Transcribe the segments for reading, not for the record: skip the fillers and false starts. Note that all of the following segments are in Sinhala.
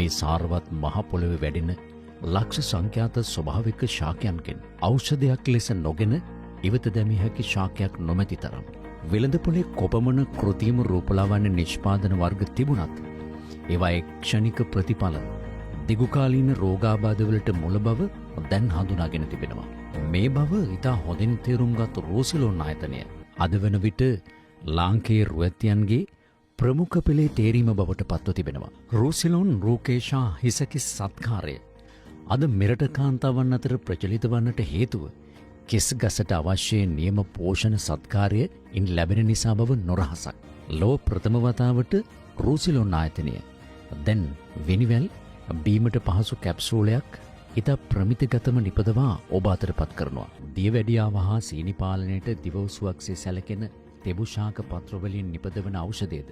මේ සාරවත් මහ පොළොවේ වැඩෙන ලක්ෂ සංඛ්‍යාත ස්වභාවික ශාකයන්ගෙන් ඖෂධයක් ලෙස නොගෙන ඉවත දැමිය හැකි ශාකයක් නොමැති තරම්. වෙළඳපොලේ කොපමණ කෘත්‍රිම රූපලාවන්‍ය නිෂ්පාදන වර්ග තිබුණත් ඒවා ක්ෂණික ප්‍රතිඵල දිගුකාලීන රෝගාබාධවලට මුල බව දැන් හඳුනාගෙන තිබෙනවා. මේ බව ඉතා හොඳින් තේරුම්ගත් රූසිලෝන් ආයතනය අද වන විට ලාංකේය රුවැතියන්ගේ ප්‍රමුඛ පෙළේ තේරීම බවට පත්ව තිබෙනවා. රූසිලෝන් රූකේෂා හිසකිස් සත්කාරය අද මෙරට කාන්තාවන් අතර ප්‍රචලිත වන්නට හේතුව කෙස් ගසට අවශ්‍ය නියම පෝෂණ සත්කාරය ඉන් ලැබෙන නිසා බව නොරහසක්. ලොව ප්‍රථම වතාවට රූසිලෝන් ආයතනය දැන් විනිවැල් බීමට පහසු කැප්සූලයක් ඉතා ප්‍රමිතිගතම නිපදවා ඔබ අතට පත් කරනවා. දියවැඩියාව හා සීනි පාලනයට දිවවසුවක්සේ සැලකෙන තෙබුශාක පත්‍රවලින් නිපදවන ඖෂධයද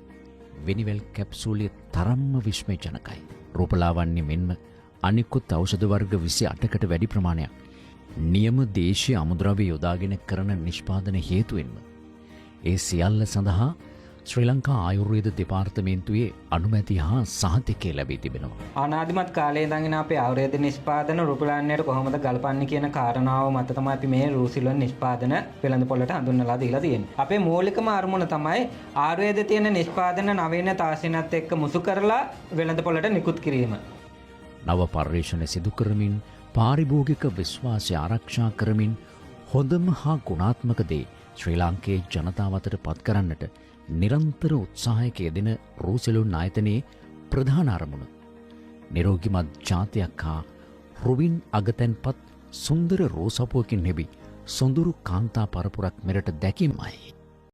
විනිවැල් කැප්සූලිය තරම්ම විශ්මයජනකයි. රූපලාවන්‍ය මෙන්ම අනිකුත් ඖෂධ වර්ග 28කට වැඩි ප්‍රමාණයක් නියම දේශීය අමුද්‍රව්‍ය යොදාගෙන කරන නිෂ්පාදන හේතුවෙන්ම ඒ සියල්ල සඳහා ශ්‍රී ලංකා ආයුර්වේද දෙපාර්තමේන්තුවේ අනුමැතිය හා සහතිකය ලැබී තිබෙනවා. අනාදිමත් කාලයේ ඉඳන් අපේ ආයුර්වේද නිෂ්පාදන රූපලාවන්‍යයට කොහොමද ගලපන්නේ කියන කාරණාව මත තමයි අපි මේ රූසිලෝන් නිෂ්පාදන වෙළඳපොළට හඳුන්වලා දීලා තියෙන්නේ. අපේ මූලිකම අරමුණ තමයි ආයුර්වේදයේ තියෙන නිෂ්පාදන නවීන තාක්ෂණයත් එක්ක මුසු කරලා වෙළඳපොළට නිකුත් කිරීම. නව පර්යේෂණ සිදු කරමින් පාරිභෝගික විශ්වාසය ආරක්ෂා කරමින් හොඳම හා ගුණාත්මක දේ ශ්‍රී ලාංකේය ජනතාව අතර පත් කරන්නට නිරන්තර උත්සාහයක යෙදෙන රූසිලෝන් ආයතනයේ ප්‍රධාන අරමුණ නිරෝගිමත් ජාතියක් හා රුවින් අගතැන්පත් සුන්දර රෝසපුවකින් හෙබි සොඳුරු කාන්තා පරපුරක් මෙරට දැකීමයි.